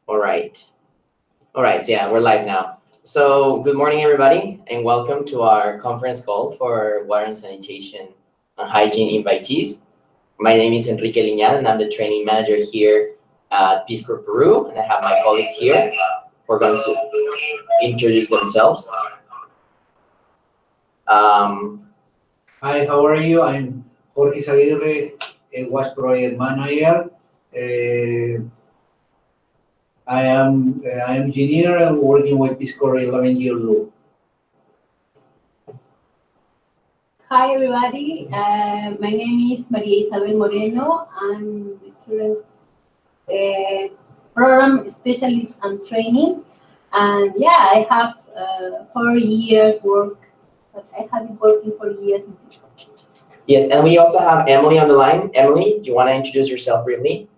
All right. All right, so yeah, we're live now. So good morning, everybody, and welcome to our conference call for water and sanitation and hygiene invitees. My name is Enrique Liñán, and I'm the training manager here at PC Peru, and I have my colleagues here who are going to introduce themselves. Hi, how are you? I'm Jorge Aguirre, WASH project manager. I am engineer and working with PC 11 years old. Hi everybody, my name is Maria Isabel Moreno. I'm the current program specialist and training, and yeah, I have 4 years work, but I have been working for years. Yes, and we also have Emily on the line. Emily, do you want to introduce yourself briefly?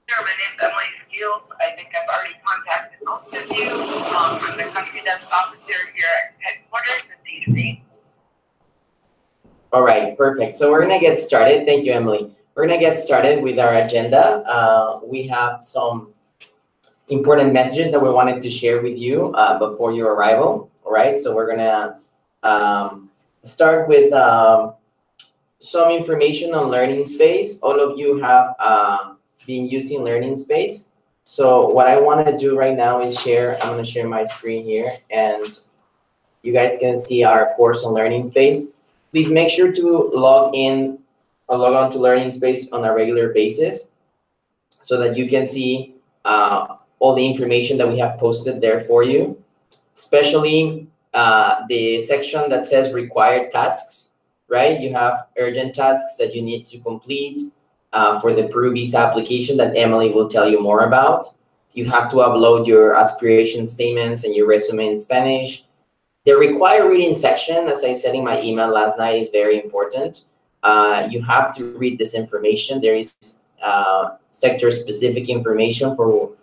Sure, my name is Emily Skills. I think I've already contacted most of you. I'm the country desk officer here at headquarters at PC. All right, perfect. So we're going to get started. Thank you, Emily. We're going to get started with our agenda. We have some important messages that we wanted to share with you before your arrival. All right, so we're going to start with some information on Learning Space. All of you have been using Learning Space. So what I want to do right now is share. I'm going to share my screen here, and you guys can see our course on Learning Space. Please make sure to log in or log on to Learning Space on a regular basis so that you can see all the information that we have posted there for you, especially the section that says required tasks, right? You have urgent tasks that you need to complete for the Peru visa application that Emily will tell you more about. You have to upload your aspiration statements and your resume in Spanish. The required reading section, as I said in my email last night, is very important. You have to read this information. There is sector-specific information for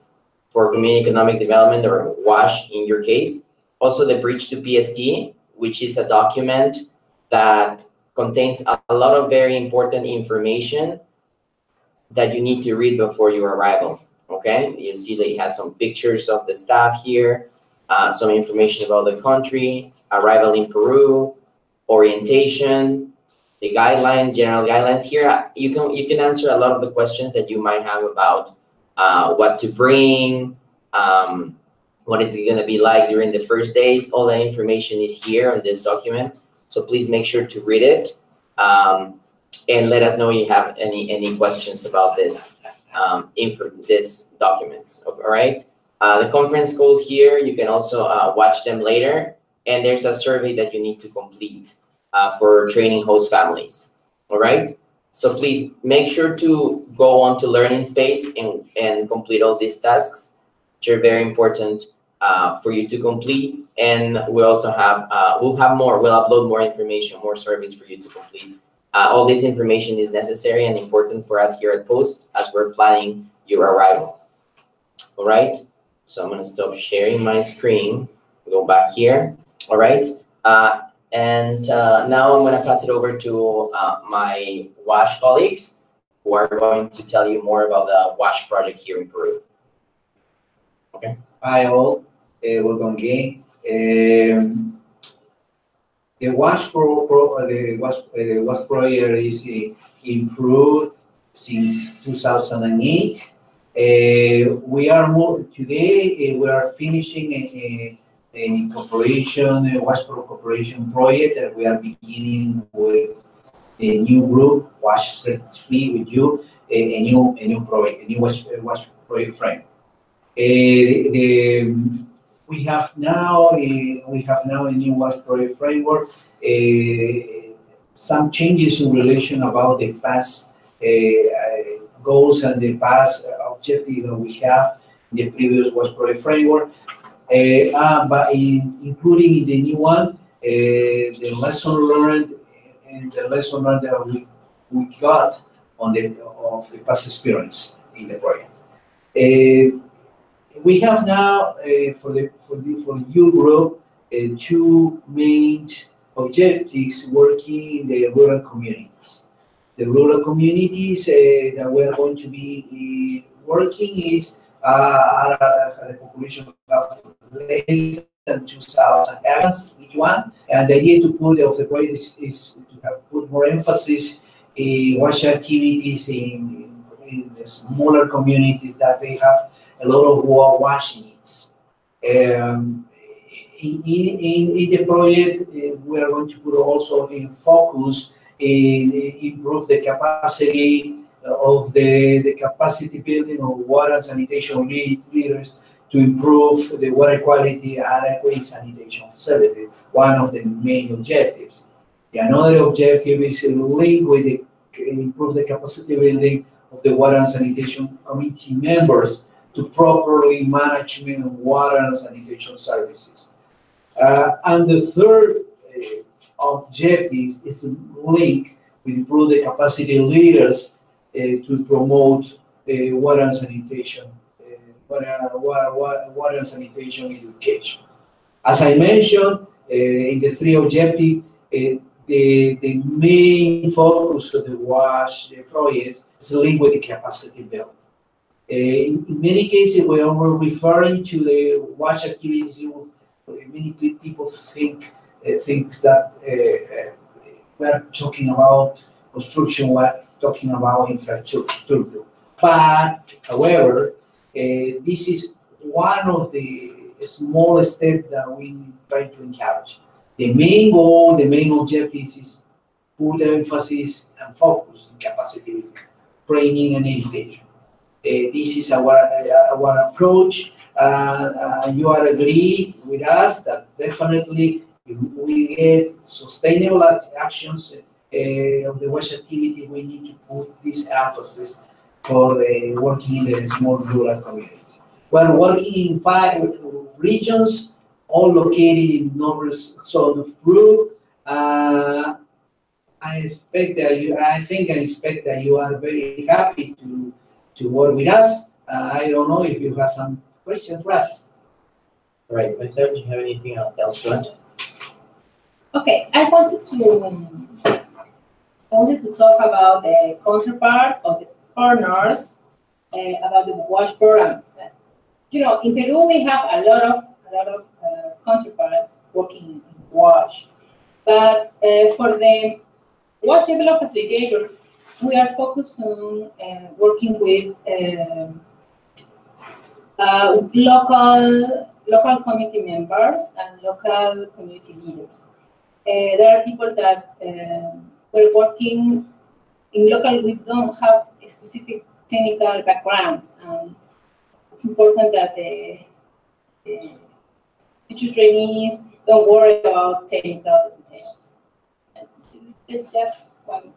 community economic development, or WASH in your case. Also, the bridge to PST, which is a document that contains a lot of very important information that you need to read before your arrival, okay? You see that it has some pictures of the staff here, some information about the country, arrival in Peru, orientation, the guidelines, general guidelines. Here, you can answer a lot of the questions that you might have about what to bring, what is it going to be like during the first days. All that information is here on this document. So please make sure to read it and let us know if you have any questions about this this documents. All right. The conference calls here, you can also watch them later. And there's a survey that you need to complete for training host families. All right. So please make sure to go on to Learning Space and complete all these tasks, which are very important for you to complete. And we also have, we'll upload more information, more surveys for you to complete. All this information is necessary and important for us here at Post as we're planning your arrival. All right. So I'm going to stop sharing my screen, go back here. All right. And now I'm going to pass it over to my WASH colleagues who are going to tell you more about the WASH project here in Peru. Okay. Hi all, welcome again. The WASH project is improved since 2008. We are finishing a cooperation, a WASH cooperation project, and we are beginning with a new group, WASH 33 with you, a new project, a new WASH project frame. We have now a new WASH project framework. Some changes in relation about the past goals and the past objective that we have in the previous WASH project framework. But including in the new one, the lesson learned and the lesson learned that we got on of the past experience in the project. We have now for your group two main objectives working in the rural communities. the rural communities that we are going to be working is the population of less than 2,000 habitants each one, and the idea to put of the project is to have put more emphasis in wash activities in the smaller communities that they have a lot of wash needs. In the project, we are going to put also in focus in improve the capacity of the capacity building of water and sanitation leaders to improve the water quality and adequate sanitation facility, one of the main objectives. Another objective is linked with the improve the capacity building of the water and sanitation committee members to properly management of water and sanitation services. And the third objective is to link with improve the capacity leaders to promote water and sanitation, water and sanitation education. As I mentioned, in the three objectives, the main focus of the WASH projects is linked with the capacity building. In many cases, we are referring to the WASH activities. Many people think that we are talking about construction, we are talking about infrastructure. But, however, this is one of the small steps that we try to encourage. The main goal, the main objective is put emphasis and focus on capacity building, training and education. This is our approach. You are agree with us that definitely if we get sustainable actions of the WASH activity, we need to put this emphasis for the working in the small rural communities. We're working in 5 regions, all located in northern zone of Peru. I expect that you are very happy to work with us. I don't know if you have some questions for us. All right, Marcelo, do you have anything else to add? Okay, I wanted to talk about the counterpart of the partners about the WASH program. You know, in Peru we have a lot of counterparts working in WASH, but for the WASH development facilitator, we are focused on working with local committee members and local community leaders. There are people that we're working in local, we don't have a specific technical backgrounds. It's important that the future trainees don't worry about technical details. It's just one.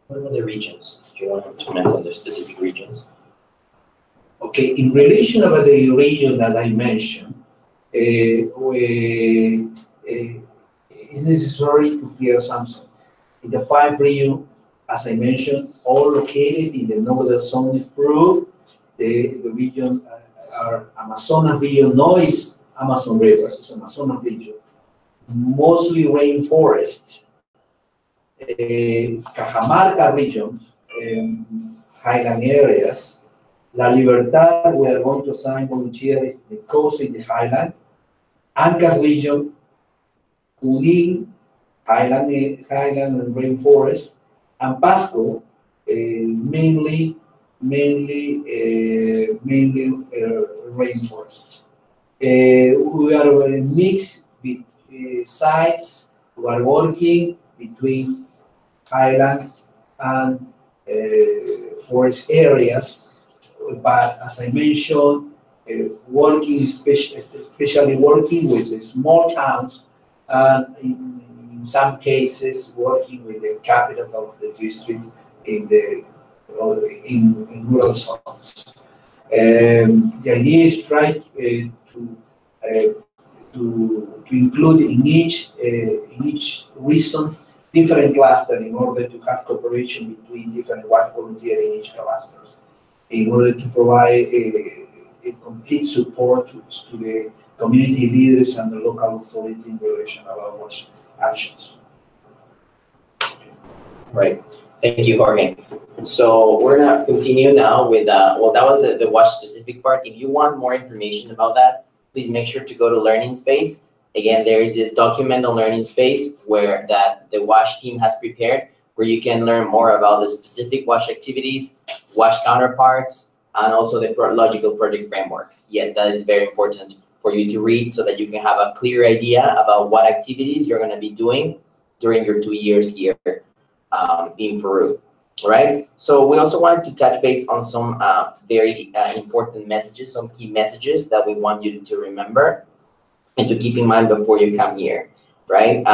What are the regions? Do you want to mention the specific regions? Okay, in relation about the region that I mentioned, it's necessary to clear something. In the 5 regions, as I mentioned, all located in the northern zone of Peru, the region are Amazonas region, no is Amazon River, it's Amazonas region. Mostly rainforest. Cajamarca region, highland areas. La Libertad, we are going to assign volunteers the coast in the highland. Ancash region, Junín, highland and rainforest, and Pasco, mainly rainforests. We are mixed with sites who are working between highland and forest areas, but as I mentioned, working especially working with the small towns, and in some cases working with the capital of the district in rural zones. The idea is try to include in each region different cluster in order to have cooperation between different WASH volunteers in each cluster, in order to provide a complete support to the community leaders and the local authority in relation about WASH actions. Right. Thank you, Jorge. So we're gonna continue now with, well, that was the WASH specific part. If you want more information about that, please make sure to go to Learning Space. Again, there is this document on Learning Space where that the WASH team has prepared, where you can learn more about the specific WASH activities, WASH counterparts, and also the logical project framework. Yes, that is very important for you to read so that you can have a clear idea about what activities you're gonna be doing during your 2 years here in Peru. All right, so we also wanted to touch base on some very important messages, some key messages that we want you to remember and to keep in mind before you come here, right?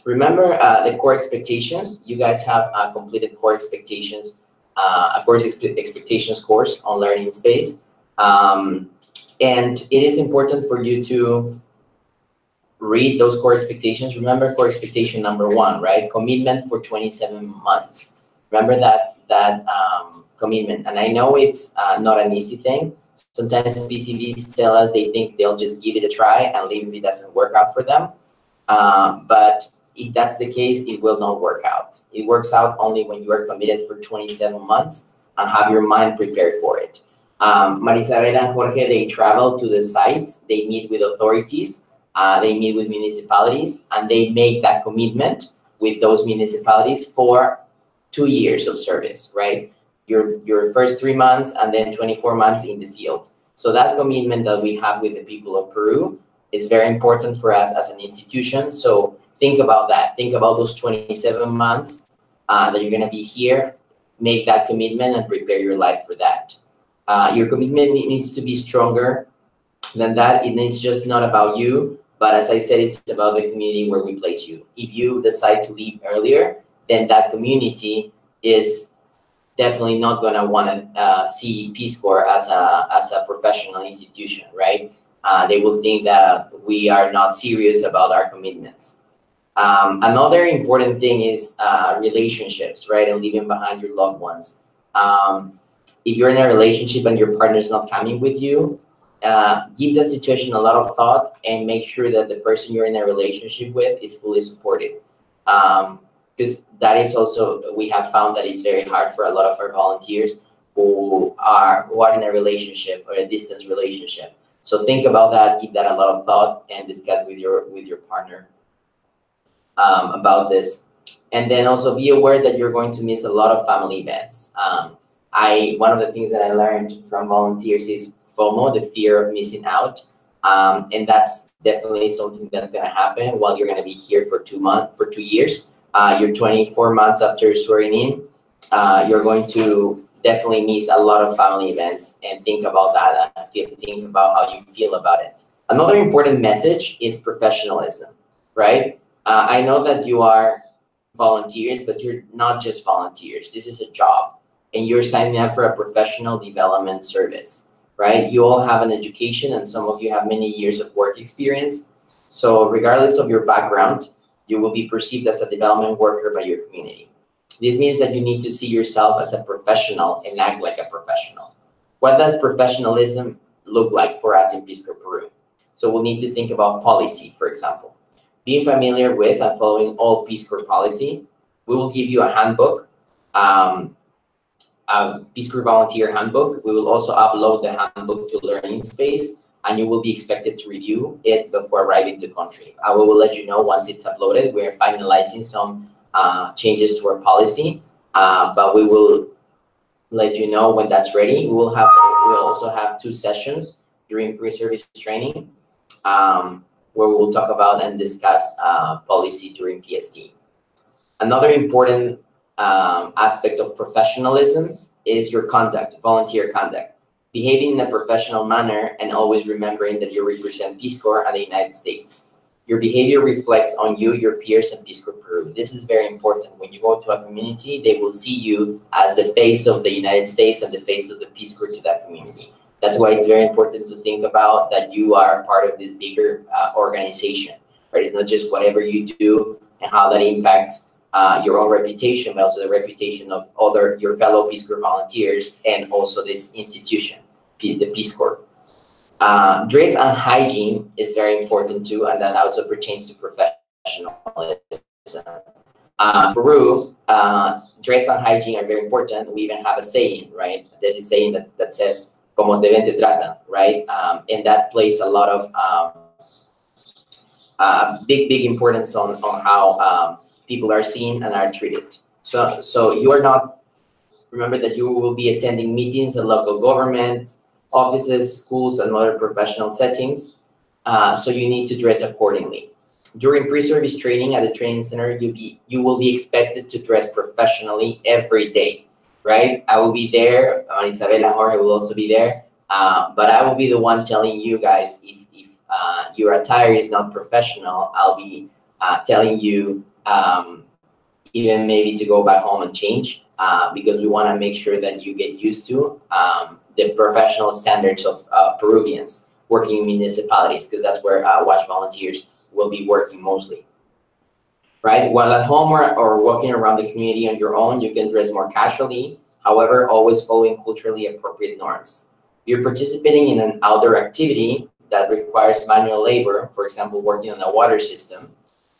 Remember the core expectations. You guys have completed core expectations, a course expectations course on Learning Space. And it is important for you to read those core expectations. Remember core expectation number 1, right? Commitment for 27 months. Remember that commitment. And I know it's not an easy thing. Sometimes PCVs tell us they think they'll just give it a try and leave if it doesn't work out for them. But if that's the case, it will not work out. It works out only when you are committed for 27 months and have your mind prepared for it. Marisabel and Jorge, they travel to the sites, they meet with authorities, they meet with municipalities, and they make that commitment with those municipalities for 2 years of service, right? Your first 3 months and then 24 months in the field. So that commitment that we have with the people of Peru is very important for us as an institution. So think about that. Think about those 27 months that you're gonna be here, make that commitment and prepare your life for that. Your commitment needs to be stronger than that. It needs just not about you, but as I said, it's about the community where we place you. If you decide to leave earlier, then that community is definitely not gonna wanna see Peace Corps as a professional institution, right? They will think that we are not serious about our commitments. Another important thing is relationships, right? And leaving behind your loved ones. If you're in a relationship and your partner is not coming with you, give that situation a lot of thought and make sure that the person you're in a relationship with is fully supported. Because that is also, we have found that it's very hard for a lot of our volunteers who are in a relationship or a distance relationship. So think about that, give that a lot of thought, and discuss with your partner about this. And then also be aware that you're going to miss a lot of family events. One of the things that I learned from volunteers is FOMO, the fear of missing out. And that's definitely something that's gonna happen while you're gonna be here for 2 years. You're 24 months after swearing in. You're going to definitely miss a lot of family events, and think about that and think about how you feel about it. Another important message is professionalism, right? I know that you are volunteers, but you're not just volunteers. This is a job, and you're signing up for a professional development service, right? You all have an education, and some of you have many years of work experience. So regardless of your background, you will be perceived as a development worker by your community. This means that you need to see yourself as a professional and act like a professional. What does professionalism look like for us in Peace Corps Peru? So we'll need to think about policy, for example. Being familiar with and following all Peace Corps policy, we will give you a handbook, Peace Corps Volunteer Handbook. We will also upload the handbook to Learning Space, and you will be expected to review it before arriving to country. I will let you know once it's uploaded. We're finalizing some changes to our policy, but we will let you know when that's ready. We'll also have 2 sessions during pre-service training where we'll talk about and discuss policy during PST. Another important aspect of professionalism is your conduct, volunteer conduct. Behaving in a professional manner and always remembering that you represent Peace Corps and the United States. Your behavior reflects on you, your peers, and Peace Corps Peru. This is very important. When you go to a community, they will see you as the face of the United States and the face of the Peace Corps to that community. That's why it's very important to think about that you are part of this bigger organization, right? It's not just whatever you do and how that impacts your own reputation, but also the reputation of your fellow Peace Corps volunteers and also this institution, the Peace Corps. Dress and hygiene is very important too, and that also pertains to professionalism. Peru, dress and hygiene are very important. We even have a saying, right? There's a saying that says, como te ven te tratan, right? And that plays a lot of big importance on how people are seen and are treated. So you are not, remember that you will be attending meetings in local government, offices, schools, and other professional settings. So you need to dress accordingly. During pre-service training at the training center, you will be expected to dress professionally every day, right? I will be there. Isabel and Jorge will also be there. But I will be the one telling you guys if your attire is not professional. I'll be telling you even maybe to go back home and change because we want to make sure that you get used to the professional standards of Peruvians working in municipalities, because that's where WASH volunteers will be working mostly, right? While at home or walking around the community on your own, you can dress more casually, however, always following culturally appropriate norms. If you're participating in an outdoor activity that requires manual labor, for example, working on a water system,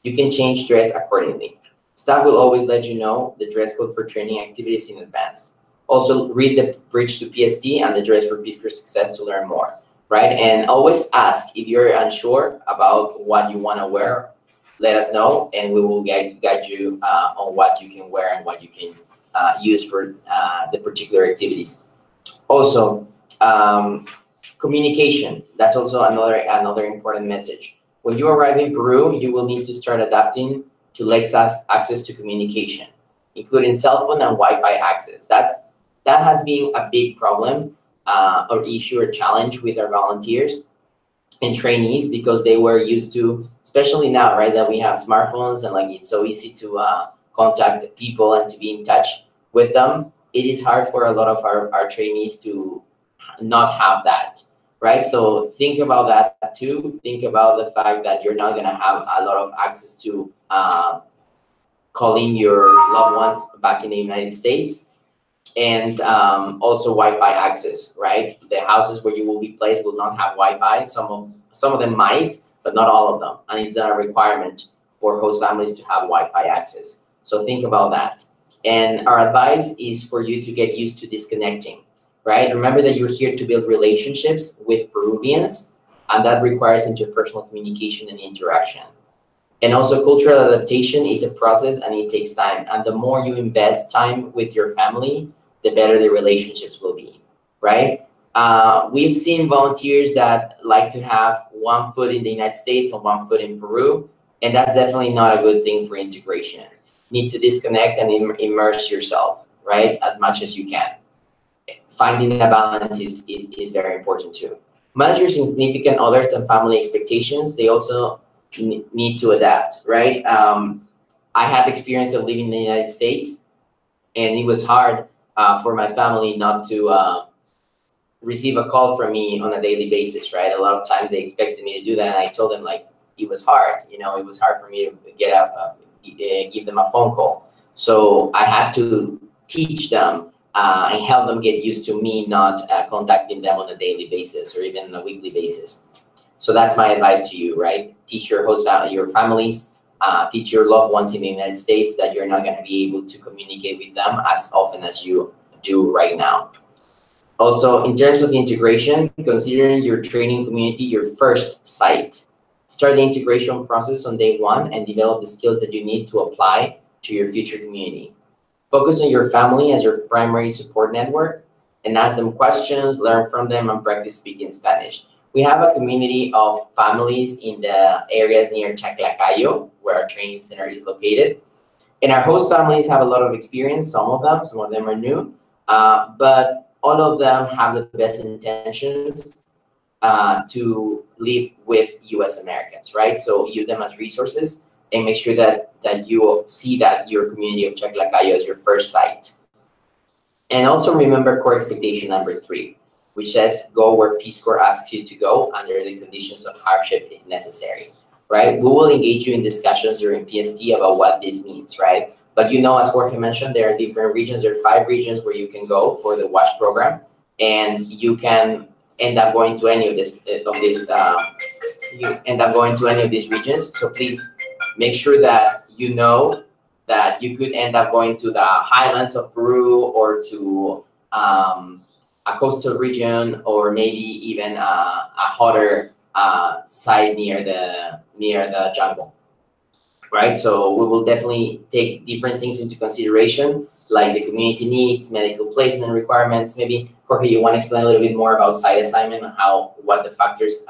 you can change dress accordingly. Staff will always let you know the dress code for training activities in advance. Also, read the Bridge to PSD and the Dress for Peace Corps Success to learn more, right? And always ask if you're unsure about what you want to wear. Let us know, and we will guide you on what you can wear and what you can use for the particular activities. Also, communication. That's also another important message. When you arrive in Peru, you will need to start adapting to Lexa's access to communication, including cell phone and Wi-Fi access. That has been a big problem or issue or challenge with our volunteers and trainees, because they were used to, especially now, right, that we have smartphones and like it's so easy to contact people and to be in touch with them. It is hard for a lot of our trainees to not have that, right? So think about that too. Think about the fact that you're not gonna have a lot of access to calling your loved ones back in the United States. And also Wi-Fi access, right? The houses where you will be placed will not have Wi-Fi. Some of them might, but not all of them. And it's not a requirement for host families to have Wi-Fi access. So think about that. And our advice is for you to get used to disconnecting, right? Remember that you're here to build relationships with Peruvians, and that requires interpersonal communication and interaction. And also cultural adaptation is a process and it takes time. And the more you invest time with your family, the better the relationships will be, right? We've seen volunteers that like to have one foot in the United States and one foot in Peru, and that's definitely not a good thing for integration. You need to disconnect and immerse yourself, right, as much as you can. Finding a balance is very important too. Manage your significant others and family expectations. They also need to adapt, right? I had experience of living in the United States, and it was hard for my family not to receive a call from me on a daily basis, right? A lot of times they expected me to do that, and I told them like it was hard. You know, it was hard for me to get up, give them a phone call. So I had to teach them and help them get used to me not contacting them on a daily basis or even on a weekly basis. So that's my advice to you, right? Teach your your families, teach your loved ones in the United States that you're not going to be able to communicate with them as often as you do right now. Also, in terms of integration, consider your training community your first site. Start the integration process on day one and develop the skills that you need to apply to your future community. Focus on your family as your primary support network and ask them questions, learn from them, and practice speaking Spanish. We have a community of families in the areas near Chaclacayo, where our training center is located. And our host families have a lot of experience, some of them are new, but all of them have the best intentions to live with US Americans, right? So use them as resources and make sure that you will see that your community of Chaclacayo is your first site. And also remember core expectation number 3, which says go where Peace Corps asks you to go under the conditions of hardship if necessary, right? We will engage you in discussions during PST about what this means, right? But you know, as Jorge mentioned, there are different regions. There are 5 regions where you can go for the WASH program, and you can end up going to any of these regions. So please make sure that you know that you could end up going to the highlands of Peru or to a coastal region, or maybe even a hotter site near the jungle, right? So we will definitely take different things into consideration, like the community needs, medical placement requirements. Maybe Jorge, you want to explain a little bit more about site assignment and what the factors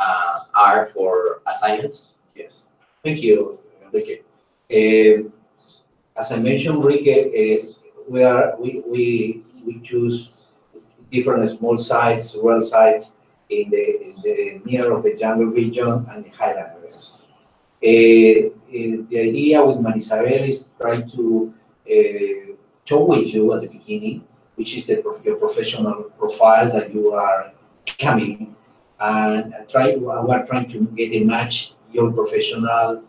are for assignments? Yes, thank you, Enrique. As I mentioned, Enrique, we choose different small sites, rural sites in the near of the jungle region and the highland areas. The idea with Marisabel is try to show with you at the beginning, which is your professional profile that you are coming, and we are trying to get a match your professional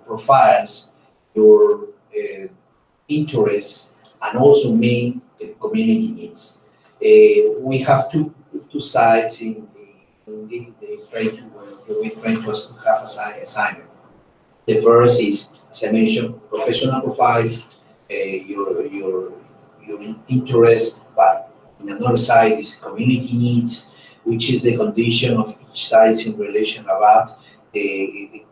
profiles, your interests, and also meet the community needs. We have two sides in the we're trying to have assignment. The first is, as I mentioned, professional profile, your interest, but in another side is community needs, which is the condition of each side in relation about the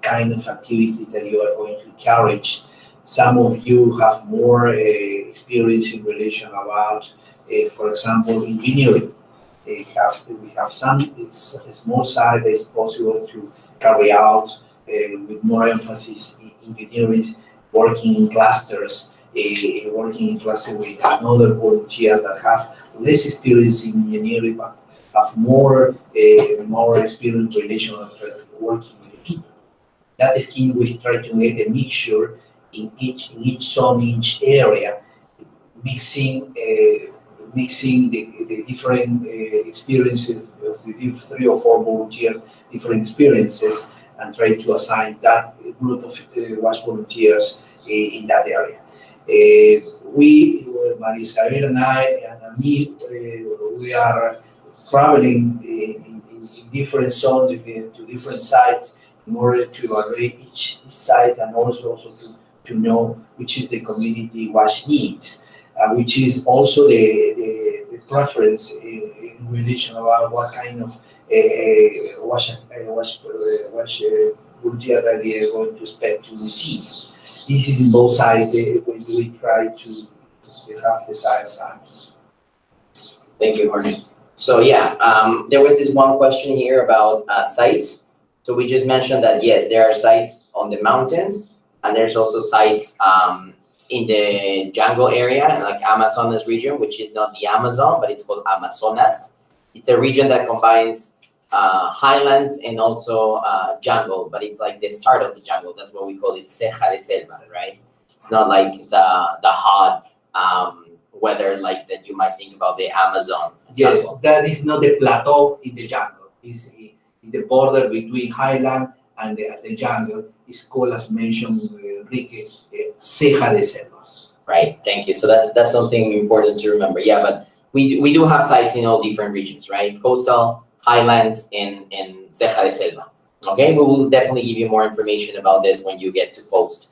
kind of activity that you are going to encourage. Some of you have more experience in relation about, for example, engineering. We have some, it's a small side that is possible to carry out with more emphasis in engineering, working in clusters, with another volunteer that have less experience in engineering, but have more experience in relation to working with people. That is key. We try to make a mixture in each zone, in each area, mixing the different experiences of the 3 or 4 volunteers, different experiences, and try to assign that group of WASH volunteers in that area. Marisabel and I and me, we are traveling in different zones, to different sites, in order to array each site, and also to know which is the community WASH needs. Which is also the preference in relation about what kind of WASH volunteer that we are going to expect to receive. This is in both sides when we try to have the side assignment. Thank you, Jorge. So yeah, there was this one question here about sites. So we just mentioned that yes, there are sites on the mountains, and there's also sites in the jungle area, like Amazonas region, which is not the Amazon, but it's called Amazonas. It's a region that combines highlands and also jungle, but it's like the start of the jungle. That's what we call it, ceja de selva, right? It's not like the hot weather like that you might think about the Amazon. Yes, jungle. that is not the plateau in the jungle. It's in the border between highland and the jungle. It's called, as mentioned, Enrique, ceja de selva. Right, thank you. So that's something important to remember. Yeah, but we do have sites in all different regions, right? Coastal, highlands, and ceja de selva. Okay, we will definitely give you more information about this when you get to post.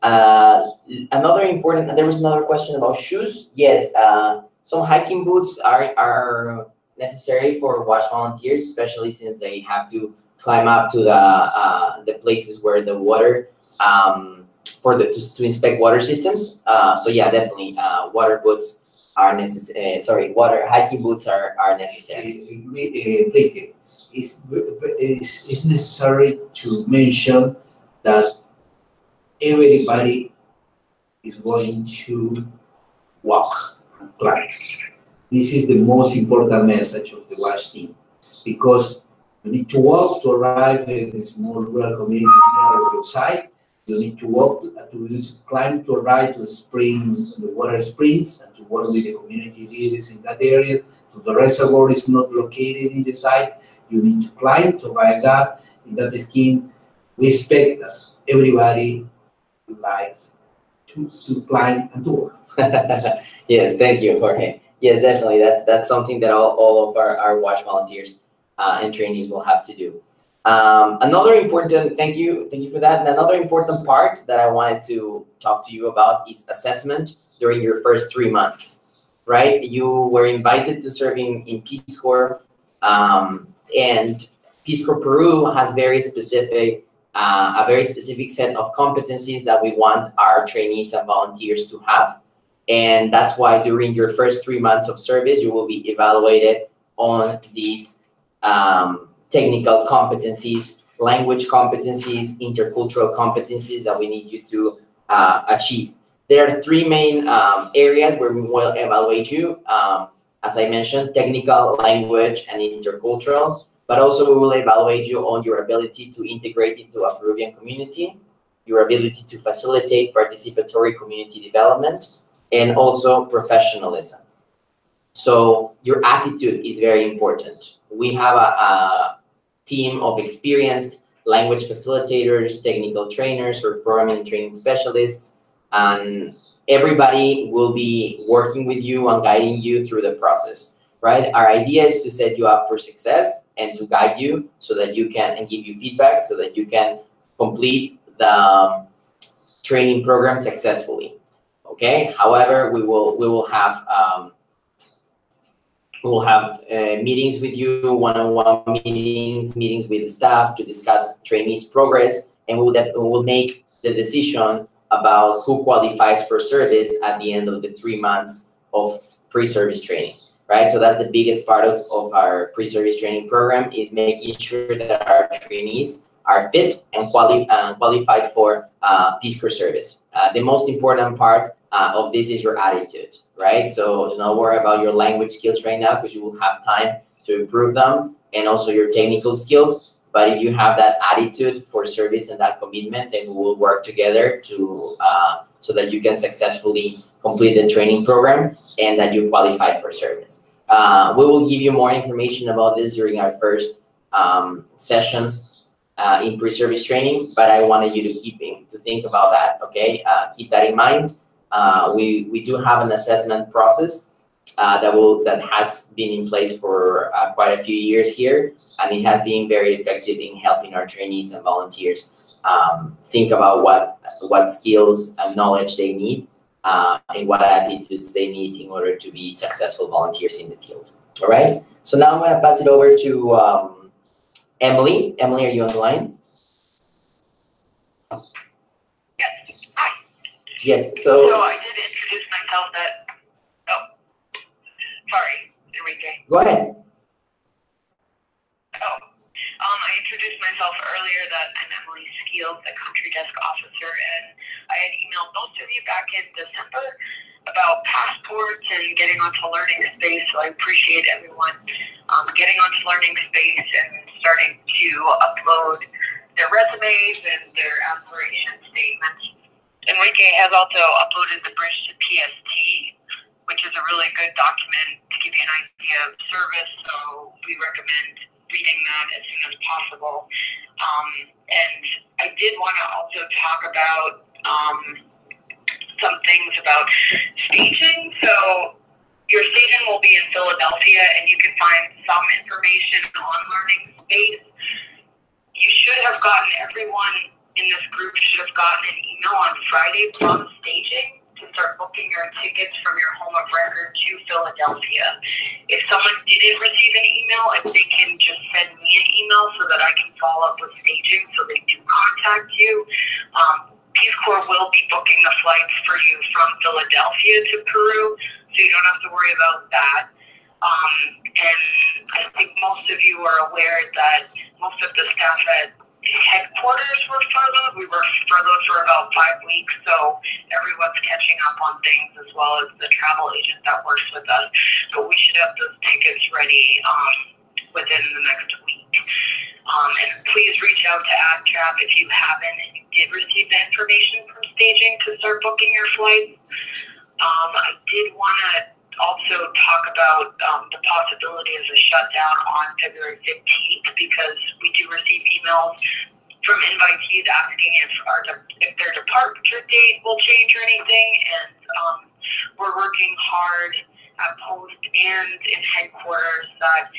Another important, there was another question about shoes. Yes, some hiking boots are necessary for WASH volunteers, especially since they have to climb up to the places where the water to inspect water systems. So yeah, definitely water boots are necessary. Hiking boots are necessary. It's necessary to mention that everybody is going to walk and climb. This is the most important message of the WASH team, because you need to walk to arrive in a small rural community near your site. You need to walk, you need to climb to arrive to the water springs, and to work with the community leaders in that area. So the reservoir is not located in the site. You need to climb to arrive that. In that scheme, we expect that everybody likes to climb and to walk. Yes, thank you, Jorge. Yes, definitely. That's something that all of our WASH volunteers and trainees will have to do. Another important, thank you for that. And another important part that I wanted to talk to you about is assessment during your first 3 months, right? You were invited to serve in Peace Corps, and Peace Corps Peru has a very specific set of competencies that we want our trainees and volunteers to have. And that's why during your first 3 months of service, you will be evaluated on these technical competencies, language competencies, intercultural competencies that we need you to achieve. There are 3 main areas where we will evaluate you. As I mentioned, technical, language, and intercultural, but also we will evaluate you on your ability to integrate into a Peruvian community, your ability to facilitate participatory community development, and also professionalism. So your attitude is very important. We have a team of experienced language facilitators, technical trainers, or programming and training specialists, and everybody will be working with you and guiding you through the process, right? Our idea is to set you up for success and to guide you so that you can, and give you feedback so that you can complete the training program successfully. Okay. However, we will have meetings with you, one-on-one meetings with staff to discuss trainees' progress, and we will make the decision about who qualifies for service at the end of the 3 months of pre-service training, right? So that's the biggest part of our pre-service training program, is making sure that our trainees are fit and qualified for Peace Corps service. The most important part of this is your attitude, right? So do not worry about your language skills right now, because you will have time to improve them, and also your technical skills. But if you have that attitude for service and that commitment, then we will work together to so that you can successfully complete the training program and that you qualify for service. We will give you more information about this during our first sessions in pre-service training, but I wanted you to think about that, okay? Keep that in mind. We do have an assessment process that has been in place for quite a few years here, and it has been very effective in helping our trainees and volunteers think about what skills and knowledge they need and what attitudes they need in order to be successful volunteers in the field. All right. So now I'm going to pass it over to Emily. Emily, are you on the line? Yes, so I did introduce myself sorry, Enrique. Go ahead. I introduced myself earlier that I'm Emily Skeels, the country desk officer, and I had emailed most of you back in December about passports and getting onto Learning Space, so I appreciate everyone getting onto Learning Space and starting to upload their resumes and their aspiration statements. Enrique has also uploaded the Bridge to PST, which is a really good document to give you an idea of service, so we recommend reading that as soon as possible. And I did want to also talk about some things about staging. So your staging will be in Philadelphia, and you can find some information on Learning Space. You should have gotten, everyone in this group should have gotten an email on Friday from staging to start booking your tickets from your home of record to Philadelphia. If someone didn't receive an email, if they can just send me an email so that I can follow up with staging so they do contact you. Peace Corps will be booking the flights for you from Philadelphia to Peru, so you don't have to worry about that. And I think most of you are aware that most of the staff at headquarters were furloughed. We were furloughed for about 5 weeks, so everyone's catching up on things, as well as the travel agent that works with us. But we should have those tickets ready within the next week. And please reach out to AdTrap if you haven't and you did receive the information from staging to start booking your flights. I did want to also talk about the possibility of a shutdown on February 15th, because we do receive emails from invitees asking if their departure date will change or anything, and we're working hard at Post and in headquarters that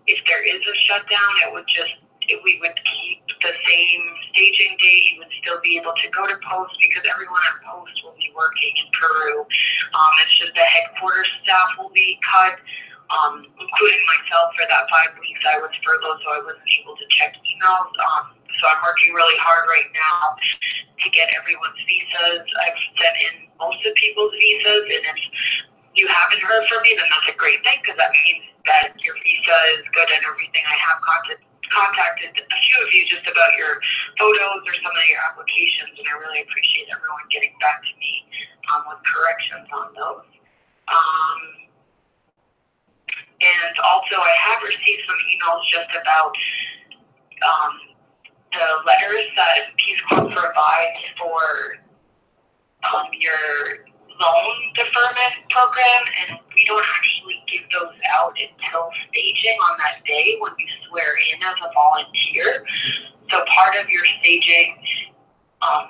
if there is a shutdown, it would just we would keep the same staging date. You would still be able to go to post because everyone at post will be working in Peru. It's just the headquarters staff will be cut, including myself. For that 5 weeks I was furloughed, so I wasn't able to check emails. So I'm working really hard right now to get everyone's visas. I've sent in most of people's visas, and if you haven't heard from me, then that's a great thing, because that means that your visa is good and everything. I have contacted a few of you just about your photos or some of your applications, and I really appreciate everyone getting back to me with corrections on those. And also, I have received some emails just about the letters that Peace Corps provides for your loan deferment program, and we don't actually give those out until staging on that day when you swear in as a volunteer. So part of your staging,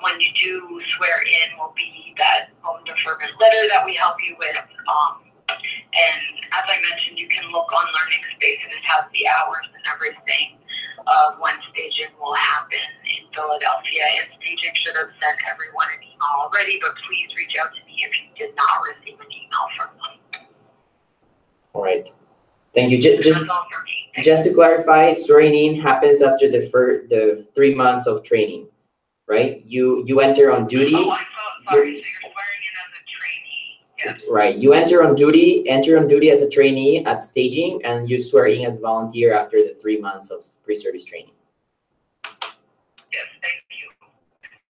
when you do swear in, will be that loan deferment letter that we help you with. And as I mentioned, you can look on Learning Space, and it has the hours and everything of when staging will happen in Philadelphia. And staging should have sent everyone an email already, but please reach out to me if you did not receive an email from them. All right. Thank you. That's all for me. Just to clarify, swearing in happens after the 3 months of training, right? You enter on duty. Oh, I'm so sorry. So you're swearing in as a trainee. Yes. Right. You enter on duty as a trainee at staging, and you swear in as a volunteer after the 3 months of pre-service training. Yes, thank you.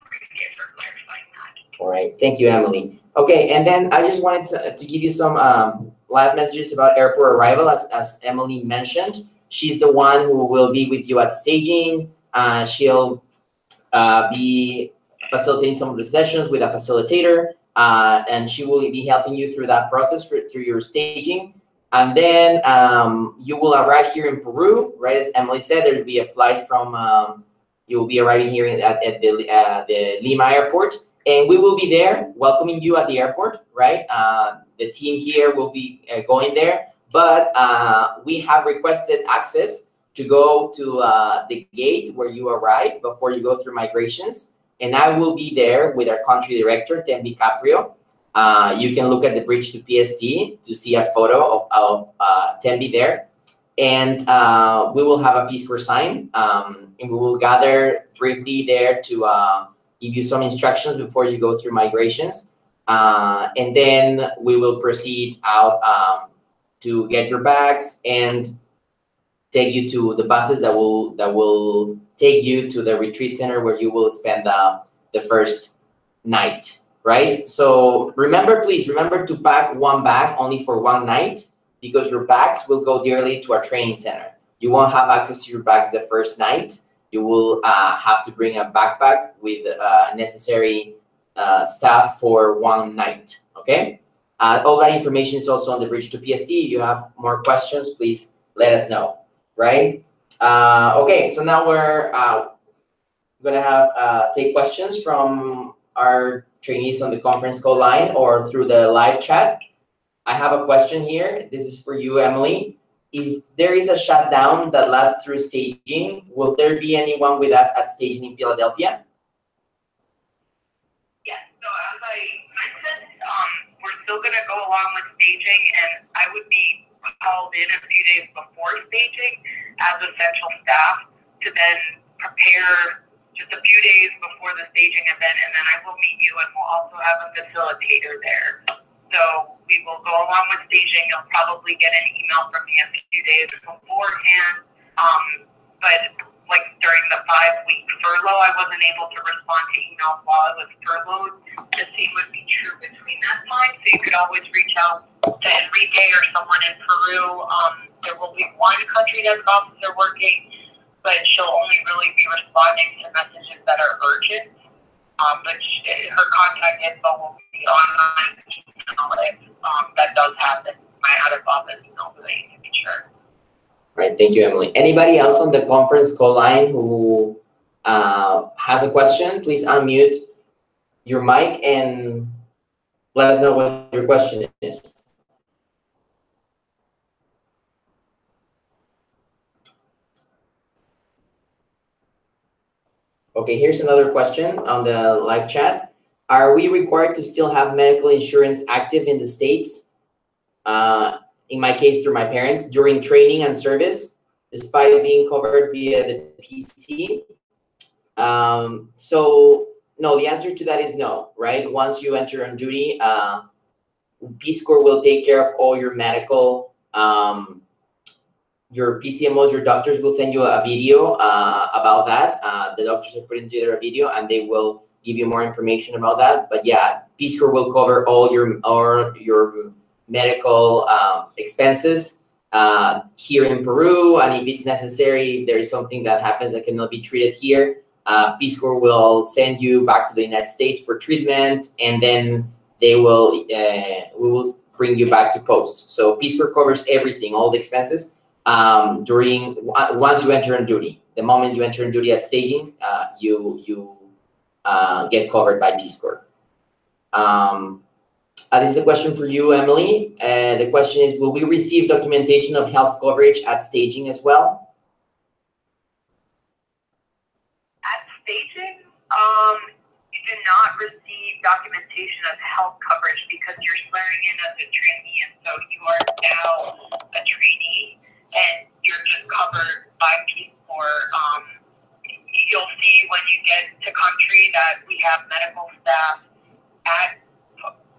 Appreciate for clarifying that. All right. Thank you, Emily. Okay, and then I just wanted to give you some last messages about airport arrival. As Emily mentioned, she's the one who will be with you at staging. She'll be facilitating some of the sessions with a facilitator, and she will be helping you through that process through your staging. And then you will arrive here in Peru, right? As Emily said, there will be a flight from, you will be arriving here at the Lima airport, and we will be there welcoming you at the airport, right? The team here will be going there, but we have requested access to go to the gate where you arrive before you go through migrations. And I will be there with our country director, Tembi Caprio. You can look at the bridge to PST to see a photo of Tembi there. And we will have a Peace Corps sign, and we will gather briefly there to give you some instructions before you go through migrations. And then we will proceed out to get your bags and take you to the buses that will take you to the retreat center where you will spend the first night, right? So please remember to pack one bag only for one night, because your bags will go directly to our training center. You won't have access to your bags the first night. You will have to bring a backpack with necessary staff for one night, okay? All that information is also on the bridge to PST. If you have more questions, please let us know, right? Okay, so now we're gonna have take questions from our trainees on the conference call line or through the live chat. I have a question here. This is for you, Emily. If there is a shutdown that lasts through staging, will there be anyone with us at staging in Philadelphia? Yes, so as I mentioned, we're still going to go along with staging, and I would be called in a few days before staging as essential staff to then prepare just a few days before the staging event, and then I will meet you, and we'll also have a facilitator there. So we will go along with staging. You'll probably get an email from me a few days beforehand. But like during the 5-week furlough, I wasn't able to respond to emails while I was furloughed. The same would be true between that time. So you could always reach out to Enrique or someone in Peru. There will be one country desk officer working, but she'll only really be responding to messages that are urgent. But her contact info will be on my email if that does happen. My out-of-office email, so you can be sure. Right, thank you, Emily. Anybody else on the conference call line who has a question, please unmute your mic and let us know what your question is. Okay, here's another question on the live chat. Are we required to still have medical insurance active in the States? In my case, through my parents, during training and service, despite being covered via the PC? So no, the answer to that is no, right? Once you enter on duty, Peace Corps will take care of all your medical, your PCMOs, your doctors will send you a video about that. The doctors are putting together a video and they will give you more information about that. But yeah, Peace Corps will cover all your medical expenses here in Peru. And if it's necessary, if there is something that happens that cannot be treated here, Peace Corps will send you back to the United States for treatment, and then they will we will bring you back to post. So Peace Corps covers everything, all the expenses during once you enter on duty. The moment you enter on duty at staging, you get covered by Peace Corps. This is a question for you, Emily. The question is, will we receive documentation of health coverage at staging as well? At staging, you do not receive documentation of health coverage because you're swearing in as a trainee, and so you are now a trainee, and you're just covered by Peace Corps. You'll see when you get to country that we have medical staff at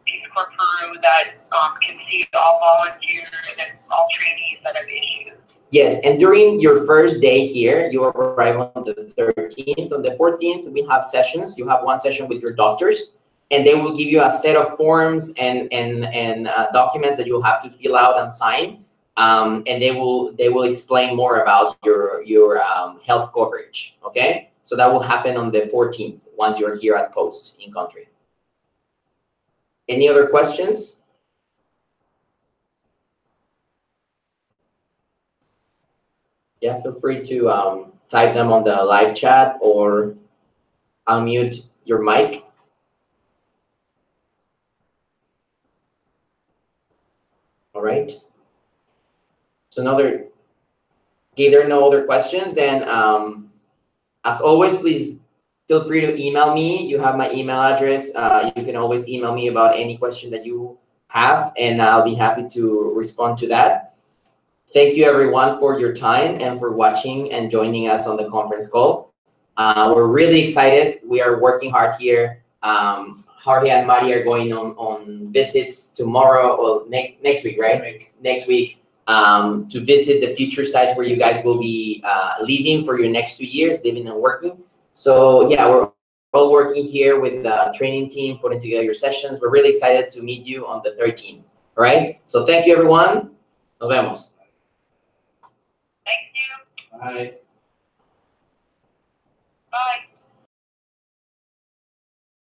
Peace Corps Peru that can see all volunteers and all trainees that have issues. Yes, and during your first day here, you arrive on the 13th. On the 14th, we have sessions. You have one session with your doctors, and they will give you a set of forms and documents that you'll have to fill out and sign. And they will explain more about your health coverage. Okay, so that will happen on the 14th once you're here at post in country. Any other questions? Yeah, feel free to type them on the live chat or unmute your mic. All right. So if there are no other questions, then as always, please feel free to email me. You have my email address. You can always email me about any question that you have, and I'll be happy to respond to that. Thank you, everyone, for your time and for watching and joining us on the conference call. We're really excited. We are working hard here. Jorge and Mari are going on visits tomorrow, or next week, right? Next week, to visit the future sites where you guys will be living for your next 2 years, living and working. So yeah, we're all working here with the training team, putting together your sessions. We're really excited to meet you on the 13th. All right. So thank you, everyone. Nos vemos. Thank you. Bye.